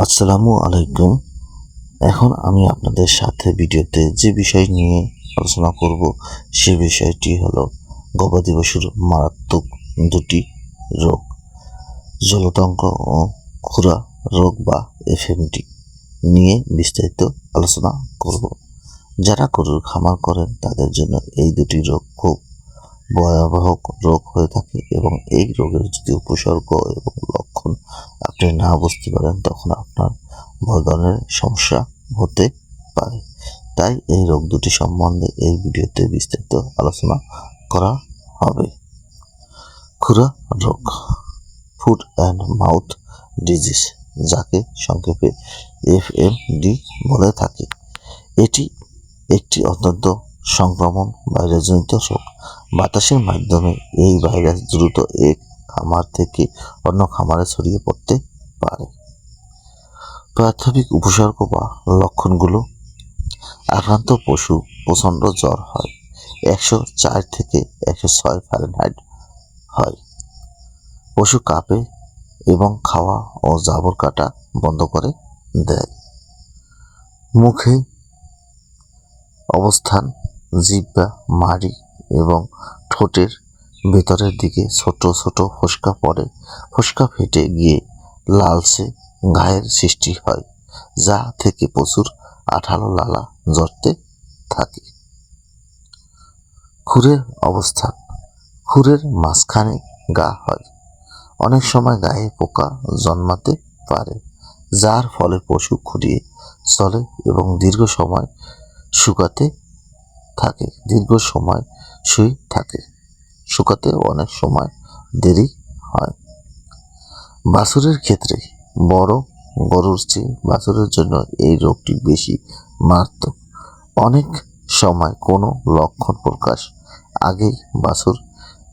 আসসালামু আলাইকুম। এখন আমি আপনাদের সাথে ভিডিওতে যে বিষয় নিয়ে আলোচনা করব সে বিষয়টি হলো গবাদি পশুর মারাত্মক দুটি রোগ, জলতঙ্ক ও খুরা রোগ বা এফএমডি নিয়ে বিস্তারিত আলোচনা করব। যারা গরুর খামার করেন তাদের জন্য এই দুটি রোগ খুব ভয়াবহ রোগ হয়ে থাকে এবং এই রোগের যদি উপসর্গ এবং লক্ষণ আপনি না বুঝতে পারেন তখন আপনার বড় ধরনের সমস্যা হতে পারে। তাই এই রোগ দুটি সম্বন্ধে এই ভিডিওতে বিস্তারিত আলোচনা করা হবে। খুরা রোগ, ফুট অ্যান্ড মাউথ ডিজিজ, যাকে সংক্ষেপে এফএমডি বলে থাকে। এটি একটি অত্যন্ত সংক্রমণ ভাইরাসজনিত রোগ। বাতাসের মাধ্যমে এই ভাইরাস দ্রুত এক খামার থেকে অন্য খামারে ছড়িয়ে পড়তে পারে। প্রাথমিক উপসর্গ বা লক্ষণগুলো: আক্রান্ত পশু প্রচণ্ড জ্বর হয়, 104 থেকে 106 ফারেনহাইট হয়। পশু কাঁপে এবং খাওয়া ও জাবর কাটা বন্ধ করে দেয়। মুখে অবস্থান: জিহ্বা, মাড়ি এবং ঠোঁটের ভেতরের দিকে ছোট ছোট ফোস্কা পড়ে। ফোস্কা ফেটে গিয়ে লালচে ঘায়ের সৃষ্টি হয়, যা থেকে প্রচুর আঠালো লালা ঝরতে থাকে। খুরের অবস্থান: খুরের মাঝখানে ঘা হয়। অনেক সময় গায়ে পোকা জন্মাতে পারে, যার ফলে পশু খুঁড়িয়ে চলে এবং দীর্ঘ সময় শুকাতে শুকাতে অনেক সময় দেরি হয়। বাছুরের ক্ষেত্রে বড় গরুর চেয়ে বাছুরের জন্য এই রোগটি বেশি মারাত্মক। অনেক সময় কোনো লক্ষণ প্রকাশ আগেই বাছুর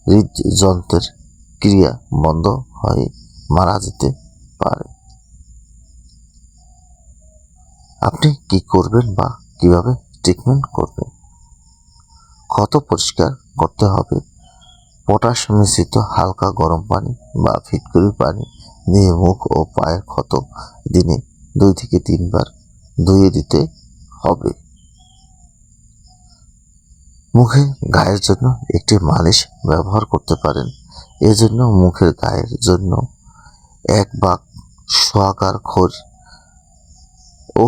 হৃদযন্ত্রের ক্রিয়া বন্ধ হয়ে মারা যেতে পারে। আপনি কি করবেন বা কিভাবে ট্রিটমেন্ট করবেন? ক্ষত পরিষ্কার করতে হবে। পটাশ মিশ্রিত হালকা গরম পানি বা ফিটকিরি পানি দিয়ে মুখ ও পায়ের ক্ষত দিনে 2 থেকে 3 বার ধুয়ে দিতে হবে। মুখে গায়ের জন্য একটি মালিশ ব্যবহার করতে পারেন। এজন্য মুখের গায়ের জন্য 1 ভাগ সোয়াগার খোল ও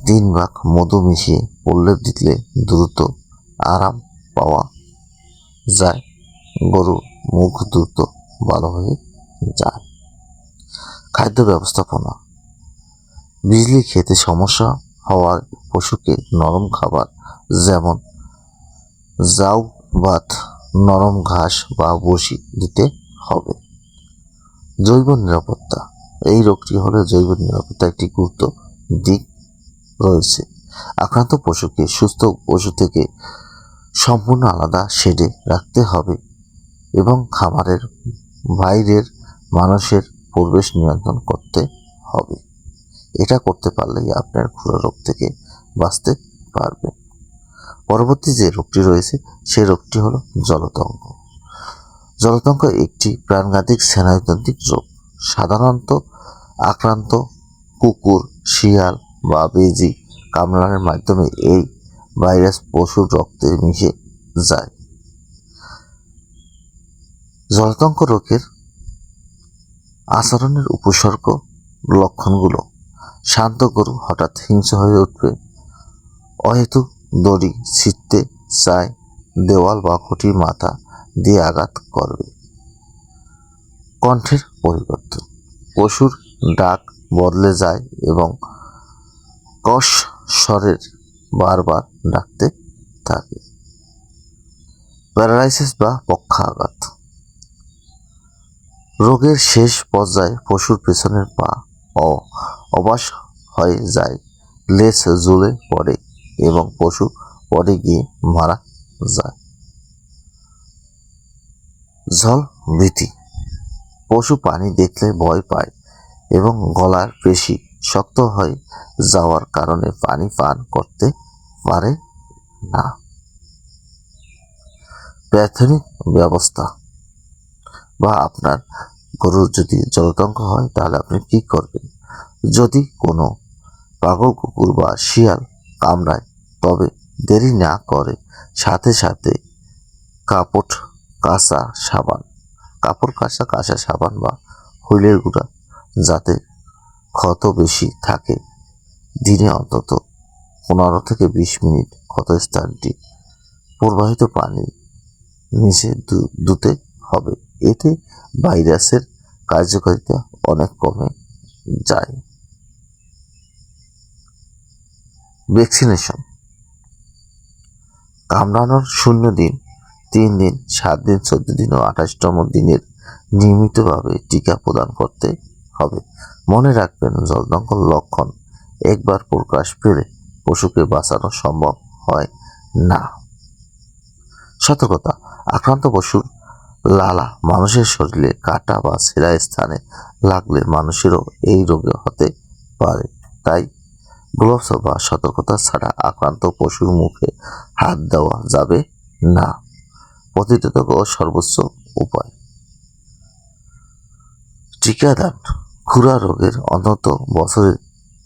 3 ভাগ মধু মিশিয়ে প্রলেপ দিলে দ্রুত আরাম পাওয়া যায়। গরুর মুখ দ্রুত ভালো হয়ে যায়। খাদ্য ব্যবস্থাপনা: বিজলি খেতে সমস্যা হওয়ায় পশুকে নরম খাবার যেমন জাউ ভাত, নরম ঘাস বা বসি দিতে হবে। জৈব নিরাপত্তা: এই রোগটি হলে জৈব নিরাপত্তা একটি গুরুত্ব দিক রয়েছে। আক্রান্ত পশুকে সুস্থ পশু থেকে সম্পূর্ণ আলাদা শেডে রাখতে হবে এবং খামারের বাইরের মানুষের প্রবেশ নিয়ন্ত্রণ করতে হবে। এটা করতে পারলেই আপনার খুরা রোগ থেকে বাঁচতে পারবেন। পরবর্তী যে রোগটি রয়েছে সেই রোগটি হলো জলতঙ্ক। জলতঙ্ক একটি প্রাণঘাতী স্নায়ুতান্ত্রিক রোগ। সাধারণত আক্রান্ত কুকুর, শিয়াল বা বেজি কামড়ানোর মাধ্যমে এই ভাইরাস পশুর রক্তে মিশে যায়। জলতঙ্ক রোগের আচরণের উপসর্গ লক্ষণগুলো: শান্ত গরু হঠাৎ হিংস্র হয়ে উঠবে, অহেতুক দড়ি ছিঁড়তে চায়, দেওয়াল বা খুঁটির মাথা দিয়ে আঘাত করবে। কণ্ঠের পরিবর্তন: পশুর ডাক বদলে যায় এবং কস স্বরে বারবার ডাকতে থাকে। প্যারালাইসিস বা পক্ষাঘাত: রোগের শেষ পর্যায়ে পশুর পেছনের পা অবশ হয়ে যায়, লেজ ঝুলে পড়ে এবং পশু পড়ে গিয়ে মারা যায়। ঝল ভীতি: পশু পানি দেখলে ভয় পায় এবং গলার পেশি শক্ত হয়ে যাওয়ার কারণে পানি পান করতে পারে না। প্রাথমিক ব্যবস্থা বা আপনার গরুর যদি জলতঙ্ক হয় তাহলে আপনি কি করবেন? যদি কোনো পাগল কুকুর বা শিয়াল কামড়ায় তবে দেরি না করে সাথে সাথে কাপড় কাঁচা সাবান বা হুইলের গুঁড়া, যাতে ক্ষত বেশি থাকে, দিনে অন্তত 15 থেকে 20 মিনিট ক্ষতস্থানটি প্রবাহিত পানি নিচে ধুতে হবে। এতে ভাইরাসের কার্যকারিতা অনেক কমে যায়। ভ্যাকসিনেশন। কামড়ানোর 0 দিন, 3 দিন, 7 দিন, 14 দিন ও 28তম দিনের নিয়মিতভাবে টিকা প্রদান করতে হবে। মনে রাখবেন, জলদঙ্কল লক্ষণ একবার প্রকাশ পেলে পশুকে বাঁচানো সম্ভব হয় না। সতর্কতা: আক্রান্ত পশুর লালা মানুষের শরীরে কাটা বা ছেঁড়া স্থানে লাগলে মানুষেরও এই রোগ হতে পারে। তাই গ্লোভস বা সতর্কতা ছাড়া আক্রান্ত পশুর মুখে হাত দেওয়া যাবে না। প্রতিরোধক ও সর্বোচ্চ উপায়: টিকাদান। খুরা রোগের অন্তত বছরে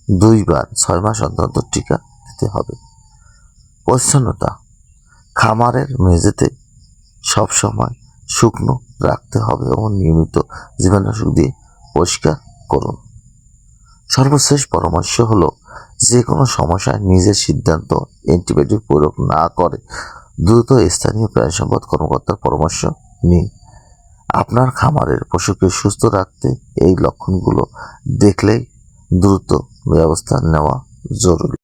2 বার 6 মাস অন্তর টিকা দিতে হবে। পরিচ্ছন্নতা: খামারের মেঝেতে সবসময় শুকনো রাখতে হবে এবং নিয়মিত জীবাণুনাশক দিয়ে পরিষ্কার করুন। সর্বশেষ পরামর্শ হলো, যে কোনো সমস্যায় নিজের সিদ্ধান্ত অ্যান্টিবায়োটিক প্রয়োগ না করে দ্রুত স্থানীয় প্রাণী সম্পদ কর্মকর্তার পরামর্শ নিন। আপনার খামারের পশুকে সুস্থ রাখতে এই লক্ষণগুলো দেখলেই দ্রুত ব্যবস্থা নেওয়া জরুরি।